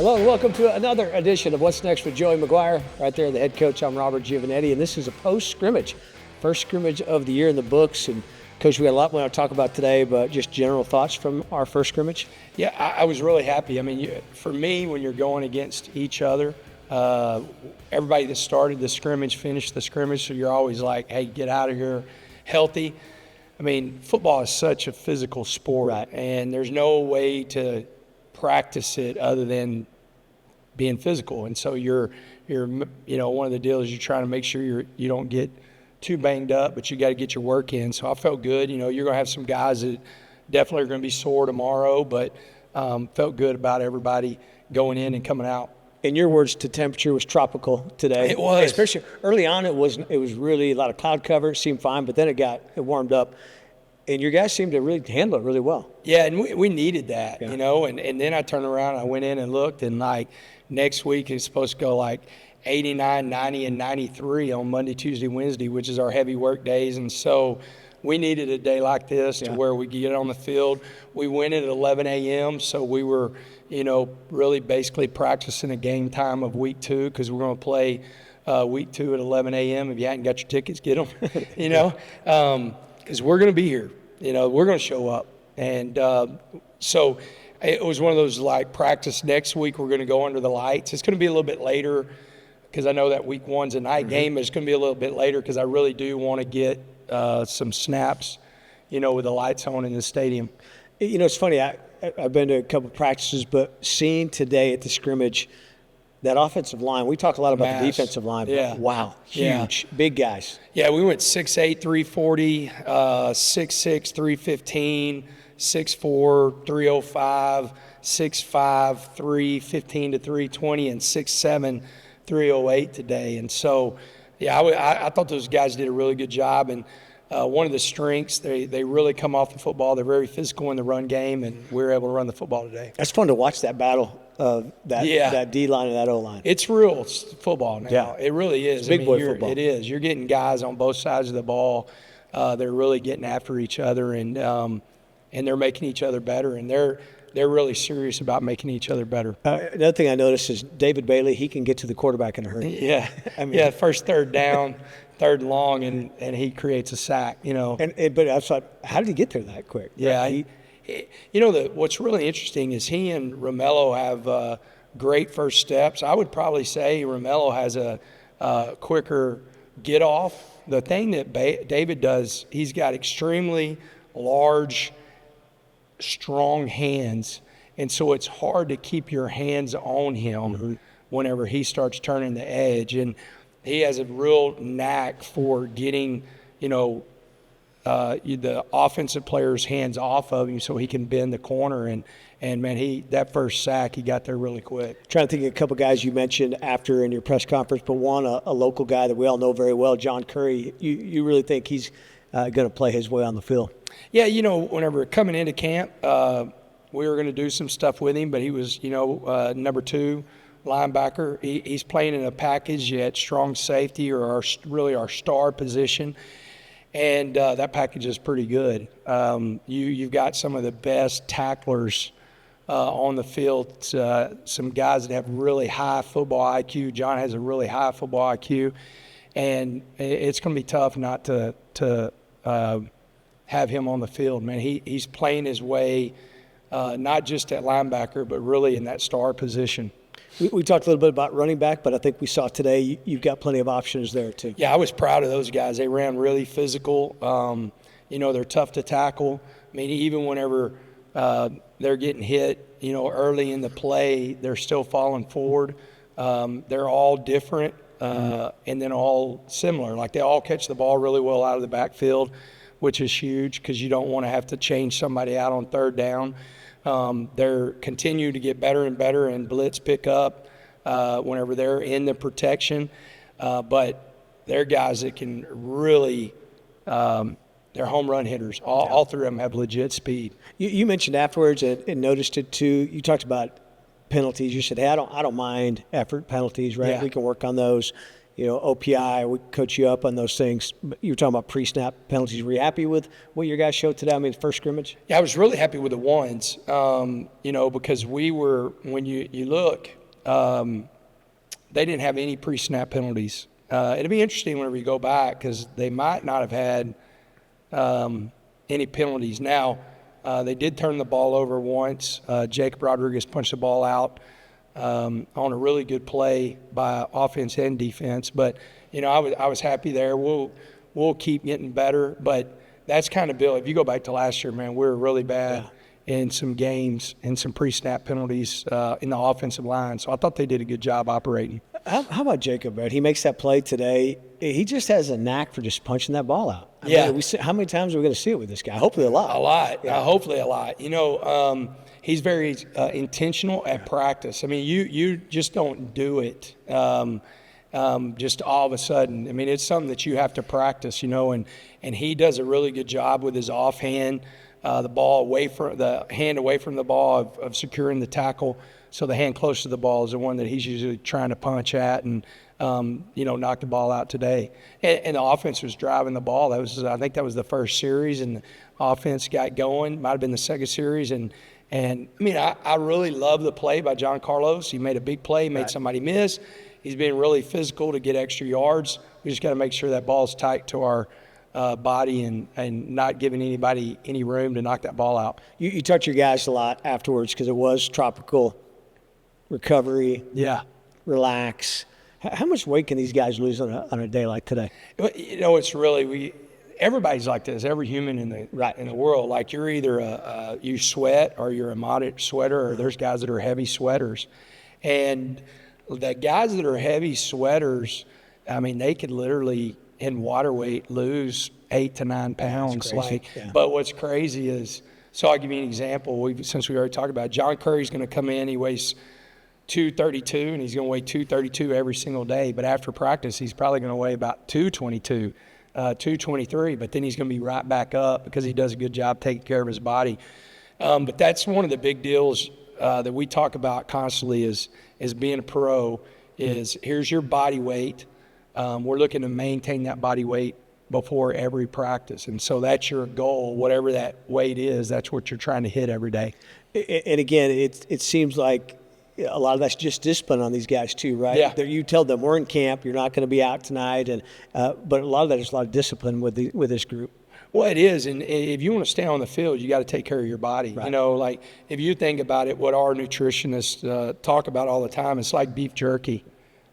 Hello and welcome to another edition of What's Next with Joey McGuire. Right there, the head coach, I'm Robert Giovanetti, and this is a post-scrimmage. First scrimmage of the year in the books. And Coach, we got a lot we want to talk about today, but just general thoughts from our first scrimmage? Yeah, I was really happy. I mean, for me, when you're going against each other, everybody that started the scrimmage finished the scrimmage, so you're always like, hey, get out of here healthy. I mean, football is such a physical sport, Right. And there's no way to practice it other than being physical. And so you're one of the deals, you're trying to make sure you don't get too banged up, but you got to get your work in. So I felt good. You're going to have some guys that definitely are going to be sore tomorrow, but felt good about everybody going in and coming out. In your words, the temperature was tropical today. It was. Especially early on, it was really a lot of cloud cover. It seemed fine, but then it warmed up. And your guys seemed to really handle it really well. Yeah, and we needed that, Yeah. And then I turned around, I went in and looked, and like next week it's supposed to go like 89, 90, and 93 on Monday, Tuesday, Wednesday, which is our heavy work days. And so we needed a day like this to where we could get on the field. We went at 11 a.m., so we were, really basically practicing a game time of week 2 because we're going to play week 2 at 11 a.m. If you hadn't got your tickets, get them, because we're going to be here. We're going to show up. And so it was one of those like practice next week. We're going to go under the lights. It's going to be a little bit later because I know that week 1's a night game, but it's going to be a little bit later because I really do want to get some snaps, with the lights on in the stadium. It's funny. I've been to a couple of practices, but seeing today at the scrimmage, that offensive line, we talk a lot about the defensive line. But Yeah. wow, huge, big guys. Yeah, we went 6'8", 340, 6'6", 315, 6'4", 305, 6'5", 315 to 320, and 6'7", 308 today. And so, yeah, I thought those guys did a really good job. And one of the strengths, they really come off the football. They're very physical in the run game, and we were able to run the football today. That's fun to watch that battle of that D-line and that O-line. It's real. It's football now. Yeah. It really is. It's big boy football. It is. You're getting guys on both sides of the ball. They're really getting after each other, and they're making each other better, and they're really serious about making each other better. Another thing I noticed is David Bailey, he can get to the quarterback in a hurry. Yeah. First third down, third and long, and he creates a sack, But I thought, how did he get there that quick? Yeah. What's really interesting is he and Romello have great first steps. I would probably say Romello has a quicker get off. The thing that David does, he's got extremely large, strong hands, and so it's hard to keep your hands on him whenever he starts turning the edge. And he has a real knack for getting, the offensive player's hands off of him so he can bend the corner. And man, that first sack, he got there really quick. Trying to think of a couple guys you mentioned after in your press conference, but one, a local guy that we all know very well, John Curry. You really think he's going to play his way on the field? Yeah, whenever coming into camp, we were going to do some stuff with him, but he was, number 2 linebacker. He's playing in a package at strong safety or our star position. And that package is pretty good. You've got some of the best tacklers on the field, some guys that have really high football IQ. John has a really high football IQ. And it's going to be tough not to have him on the field. Man, he's playing his way not just at linebacker, but really in that star position. We talked a little bit about running back, but I think we saw today you've got plenty of options there too. Yeah, I was proud of those guys. They ran really physical. They're tough to tackle. I mean, even whenever they're getting hit, early in the play, they're still falling forward. They're all different and then all similar. Like they all catch the ball really well out of the backfield, which is huge because you don't want to have to change somebody out on third down. They're continue to get better and better and blitz pick up whenever they're in the protection. But they're guys that can really they're home run hitters. All 3 of them have legit speed. You mentioned afterwards and noticed it too. You talked about penalties. You said, hey, I don't mind effort penalties, right? Yeah. We can work on those. OPI, we coach you up on those things. You were talking about pre-snap penalties. Were you happy with what your guys showed today? I mean, first scrimmage? Yeah, I was really happy with the ones, because we were, when you look, they didn't have any pre-snap penalties. It'll be interesting whenever you go back because they might not have had any penalties. Now, they did turn the ball over once. Jacob Rodriguez punched the ball out on a really good play by offense and defense. But, I was happy there. We'll keep getting better. But that's kind of Bill. If you go back to last year, man, we were really bad in some games and some pre-snap penalties in the offensive line. So I thought they did a good job operating. How about Jacob, Brad? He makes that play today. He just has a knack for just punching that ball out. I mean, how many times are we going to see it with this guy? Hopefully a lot. A lot. Yeah. Hopefully a lot. He's very intentional at practice. I mean, you just don't do it just all of a sudden. I mean, it's something that you have to practice, and he does a really good job with his offhand, the hand away from the ball of securing the tackle. So the hand close to the ball is the one that he's usually trying to punch at and, knock the ball out today. And the offense was driving the ball. I think that was the first series, and the offense got going. Might have been the second series. And I mean, I really love the play by John Carlos. He made a big play, made somebody miss. He's being really physical to get extra yards. We just got to make sure that ball's tight to our body and not giving anybody any room to knock that ball out. You talked to your guys a lot afterwards because it was tropical recovery. Yeah. Relax. How much weight can these guys lose on a day like today? It's really everybody's like this. Every human in the world, like you're either you sweat or you're a moderate sweater, or there's guys that are heavy sweaters, and the guys that are heavy sweaters, I mean, they could literally in water weight lose 8 to 9 pounds. But what's crazy is, so I'll give you an example. Since we already talked about it, John Curry's going to come in. He weighs 232, and he's going to weigh 232 every single day. But after practice, he's probably going to weigh about 222, 223. But then he's going to be right back up because he does a good job taking care of his body. But that's one of the big deals that we talk about constantly is being a pro. Is here's your body weight. We're looking to maintain that body weight before every practice. And so that's your goal. Whatever that weight is, that's what you're trying to hit every day. And again, it seems like a lot of that's just discipline on these guys too, right? Yeah. You tell them we're in camp, you're not going to be out tonight, and but a lot of that is a lot of discipline with this group. Well, it is, and if you want to stay on the field, you got to take care of your body. Right. Like if you think about it, what our nutritionists talk about all the time, it's like beef jerky.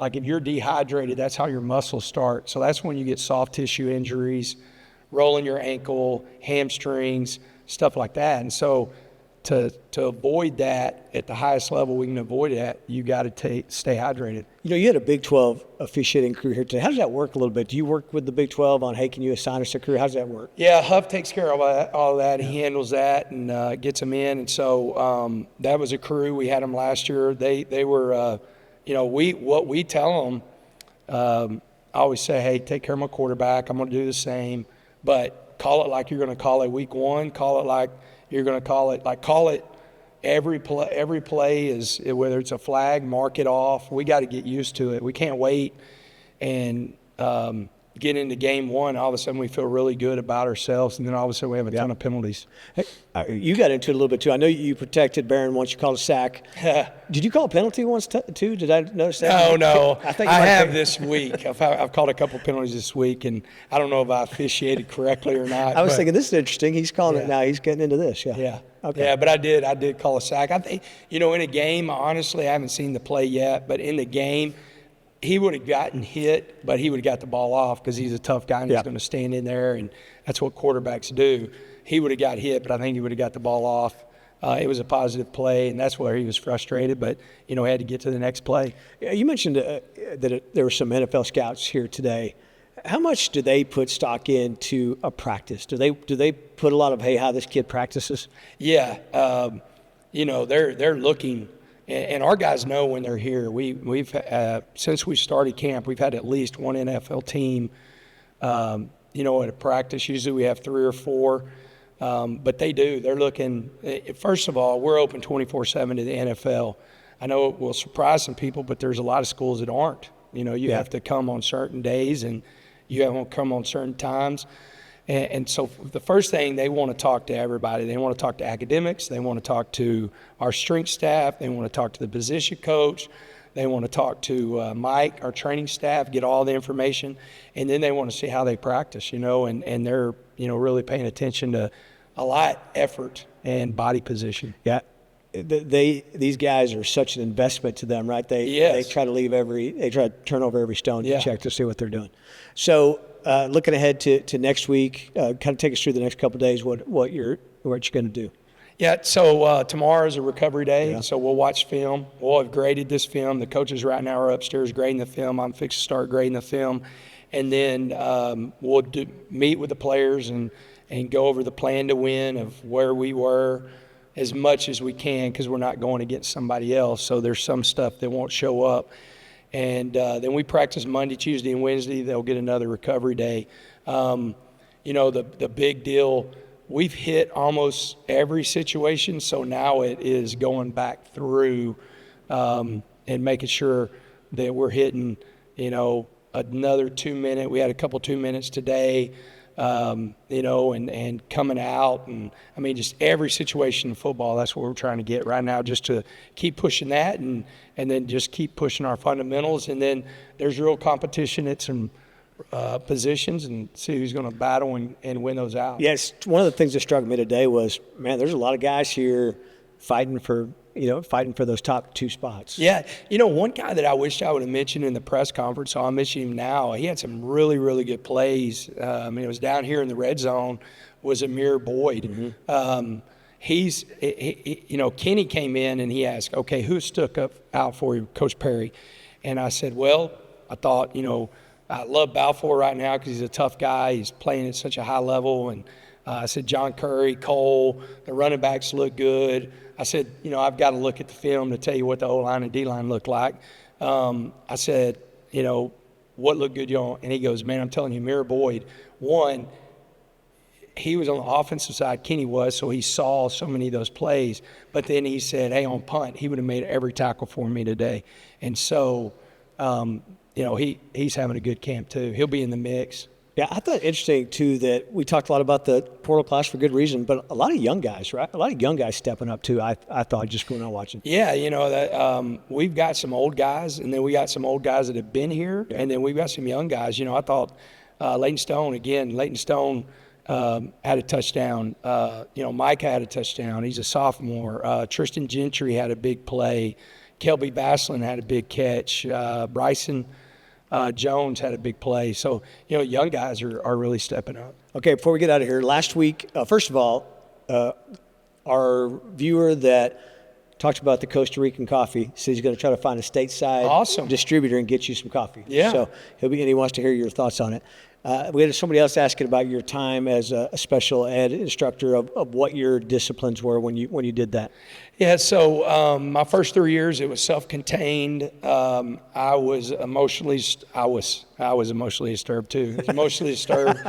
Like if you're dehydrated, that's how your muscles start. So that's when you get soft tissue injuries, rolling your ankle, hamstrings, stuff like that. And so to avoid that at the highest level we can avoid that, you got to stay hydrated. You had a Big 12 officiating crew here today. How does that work a little bit? Do you work with the Big 12 on, hey, can you assign us a crew? How does that work? Yeah, Huff takes care of all that. He handles that and gets them in. And so that was a crew. We had them last year. They were, what we tell them, I always say, hey, take care of my quarterback. I'm going to do the same. But call it like you're going to call it week one. Call it like you're going to call it every play is, whether it's a flag, mark it off. We got to get used to it. We can't wait and get into game one. All of a sudden we feel really good about ourselves, and then all of a sudden we have a ton of penalties. Hey, you got into it a little bit too. I know you protected Barron once. You called a sack. Did you call a penalty once too? Did I notice that? No. I have this week. I've called a couple penalties this week, and I don't know if I officiated correctly or not. I was thinking this is interesting. He's calling it now. He's getting into this. Yeah. Okay. Yeah, but I did call a sack. I think, in a game, honestly, I haven't seen the play yet, but in the game, he would have gotten hit, but he would have got the ball off because he's a tough guy and he's going to stand in there, and that's what quarterbacks do. He would have got hit, but I think he would have got the ball off. It was a positive play, and that's where he was frustrated, but, had to get to the next play. You mentioned that there were some NFL scouts here today. How much do they put stock into a practice? Do they put a lot of, hey, how this kid practices? Yeah. They're looking, and our guys know when they're here. We've since we started camp, we've had at least one NFL team, at a practice. Usually we have 3 or 4. But they do. They're looking. First of all, we're open 24/7 to the NFL. I know it will surprise some people, but there's a lot of schools that aren't. You have to come on certain days, and you have to come on certain times. And so the first thing, they want to talk to everybody. They want to talk to academics. They want to talk to our strength staff. They want to talk to the position coach. They want to talk to Mike, our training staff, get all the information. And then they want to see how they practice, and they're, really paying attention to a lot effort and body position. Yeah. These guys are such an investment to them, right? They try to turn over every stone to check to see what they're doing. So looking ahead to next week, kind of take us through the next couple of days, what you're going to do. Yeah, so tomorrow is a recovery day, so we'll watch film. We'll have graded this film. The coaches right now are upstairs grading the film. I'm fixing to start grading the film. And then we'll meet with the players and go over the plan to win of where we were as much as we can, because we're not going against somebody else. So there's some stuff that won't show up. And then we practice Monday, Tuesday, and Wednesday. They'll get another recovery day. The big deal, we've hit almost every situation, so now it is going back through and making sure that we're hitting, another 2 minute. We had a couple 2 minutes today, and coming out. And, just every situation in football, that's what we're trying to get right now, just to keep pushing that and then just keep pushing our fundamentals. And then there's real competition at some positions, and see who's going to battle and win those out. Yes, one of the things that struck me today was, man, there's a lot of guys here fighting for those top two spots. Yeah, one guy that I wish I would have mentioned in the press conference, so I'll mention him now. He had some really, really good plays. It was down here in the red zone, was Amir Boyd. Mm-hmm. Kenny came in and he asked, okay, who stuck up out for you, Coach Perry? And I said, well, I thought, I love Balfour right now because he's a tough guy. He's playing at such a high level. And I said, John Curry, Cole, the running backs look good. I said, I've got to look at the film to tell you what the O-line and D-line look like. I said, what looked good, y'all? And he goes, man, I'm telling you, Amir Boyd, one, he was on the offensive side, Kenny was, so he saw so many of those plays. But then he said, hey, on punt, he would have made every tackle for me today. And so, he's having a good camp too. He'll be in the mix. Yeah, I thought it interesting too that we talked a lot about the portal class for good reason, but a lot of young guys, right? A lot of young guys stepping up too. I thought just going on watching. Yeah, that we've got some old guys, and then we got some old guys that have been here, and then we've got some young guys. I thought Leighton Stone had a touchdown. Mike had a touchdown. He's a sophomore. Tristan Gentry had a big play. Kelby Baslin had a big catch. Bryson Jones had a big play. So, young guys are really stepping up. Okay, before we get out of here, last week, first of all, our viewer that talked about the Costa Rican coffee says he's going to try to find a stateside distributor and get you some coffee. Yeah. So he wants to hear your thoughts on it. We had somebody else asking about your time as a special ed instructor of what your disciplines were when you did that. Yeah, so my first 3 years it was self-contained. I was emotionally disturbed too. Emotionally disturbed.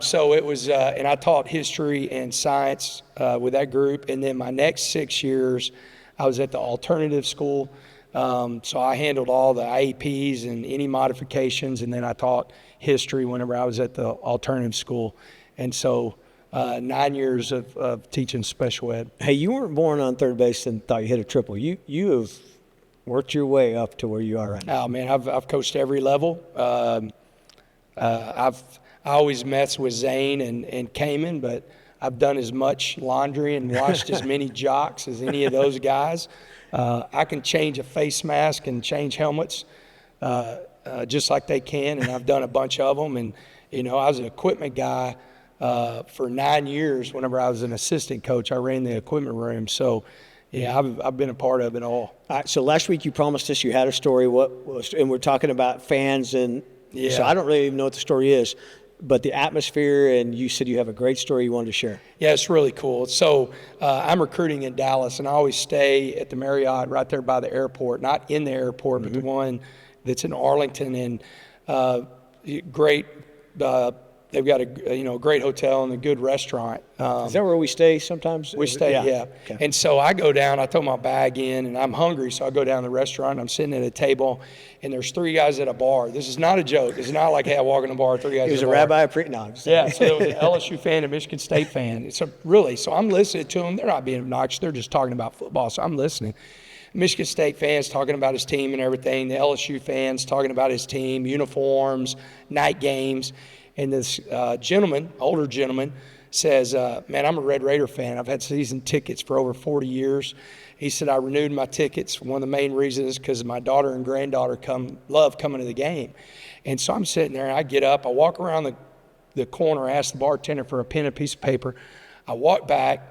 So it was, and I taught history and science with that group. And then my next 6 years, I was at the alternative school. So I handled all the IEPs and any modifications, and then I taught history whenever I was at the alternative school. And so 9 years of teaching special ed. Hey, you weren't born on third base and thought you hit a triple. You have worked your way up to where you are right now. Oh, man, I've coached every level. I always mess with Zane and Kamen, but I've done as much laundry and washed as many jocks as any of those guys. I can change a face mask and change helmets just like they can, and I've done a bunch of them. And, I was an equipment guy for 9 years. Whenever I was an assistant coach, I ran the equipment room. So, yeah, I've been a part of it all. All right, so last week you promised us you had a story. And we're talking about fans, and so I don't really even know what the story is. But the atmosphere, and you said you have a great story you wanted to share. Yeah, it's really cool. So I'm recruiting in Dallas, and I always stay at the Marriott right there by the airport, not in the airport, but the one that's in Arlington. And great they've got a great hotel and a good restaurant. Is that where we stay sometimes? We stay, yeah. Okay. And so I go down, I throw my bag in, and I'm hungry, so I go down to the restaurant, and I'm sitting at a table, and there's 3 guys at a bar. This is not a joke. It's not like, hey, I walk in the bar, 3 guys He was at a a bar. rabbi. No, Yeah, so there was an LSU fan, a Michigan State fan. So I'm listening to them. They're not being obnoxious. They're just talking about football, so I'm listening. Michigan State fans talking about his team and everything. The LSU fans talking about his team, uniforms, night games. And this older gentleman, says, man, I'm a Red Raider fan. I've had season tickets for over 40 years. He said, I renewed my tickets. One of the main reasons is because my daughter and granddaughter love coming to the game. And so I'm sitting there, and I get up. I walk around the corner, I ask the bartender for a pen and a piece of paper. I walk back.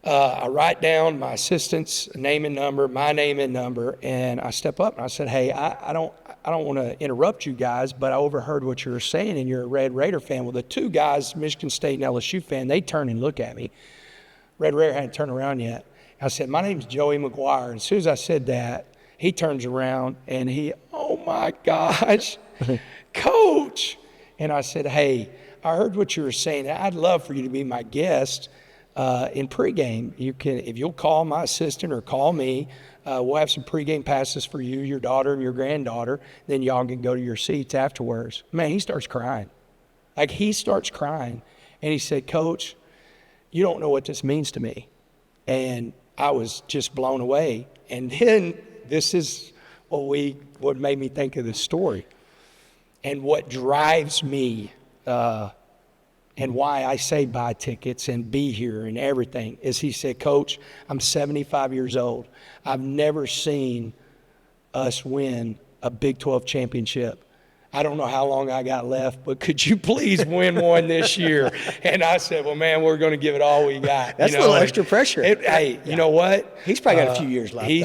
I write down my assistant's name and number, my name and number, and I step up and I said, hey, I don't want to interrupt you guys, but I overheard what you were saying, and you're a Red Raider fan. Well, the 2 guys, Michigan State and LSU fan, they turn and look at me. Red Raider hadn't turned around yet. I said, my name's Joey McGuire. And as soon as I said that, he turns around and oh my gosh, Coach. And I said, hey, I heard what you were saying. I'd love for you to be my guest in pregame. If you'll call my assistant or call me, we'll have some pregame passes for you, your daughter, and your granddaughter. Then y'all can go to your seats afterwards. Man, he starts crying. And he said, Coach, you don't know what this means to me. And I was just blown away. And then this is what made me think of this story. And what drives me and why I say buy tickets and be here and everything is he said, Coach, I'm 75 years old. I've never seen us win a Big 12 championship. I don't know how long I got left, but could you please win one this year? And I said, well, man, we're going to give it all we got. That's a little extra pressure. You know what? He's probably got a few years left. He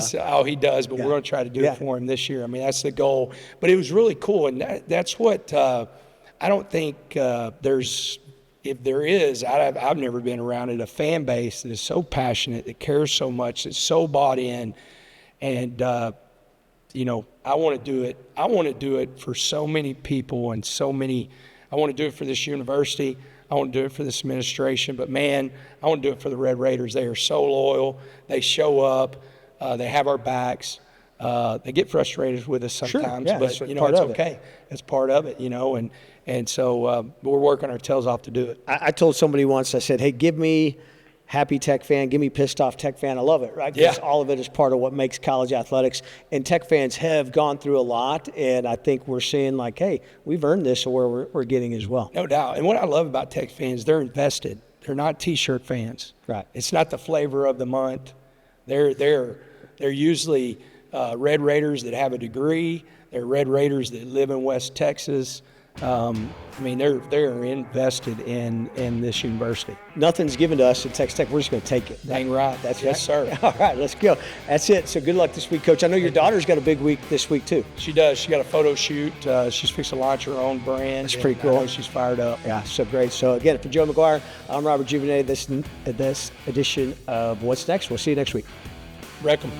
does, but we're going to try to do it for him this year. I mean, that's the goal. But it was really cool, and that's what I don't think there's – if there is, I've never been around it, a fan base that is so passionate, that cares so much, that's so bought in. And, I want to do it. I want to do it for so many people and I want to do it for this university. I want to do it for this administration. But, man, I want to do it for the Red Raiders. They are so loyal. They show up. They have our backs. They get frustrated with us sometimes, sure. Yeah, but it's okay. It's part of it, and so we're working our tails off to do it. I told somebody once, I said, hey, give me happy Tech fan, give me pissed off Tech fan. I love it, right? Because all of it is part of what makes college athletics. And Tech fans have gone through a lot, and I think we're seeing like, hey, we've earned this where we're getting as well. No doubt. And what I love about Tech fans, they're invested. They're not T-shirt fans. Right. It's not the flavor of the month. They're usually Red Raiders that have a degree. They're Red Raiders that live in West Texas. They're invested in this university. Nothing's given to us at Texas Tech. We're just going to take it. Dang right. Yes, sir. All right, let's go. That's it. So good luck this week, Coach. I know your daughter's got a big week this week, too. She does. She got a photo shoot. She's fixing to launch her own brand. That's pretty cool. I know she's fired up. Yeah, so great. So, again, for Joe McGuire, I'm Robert Giovanetti. This edition of What's Next. We'll see you next week. Wreck 'em.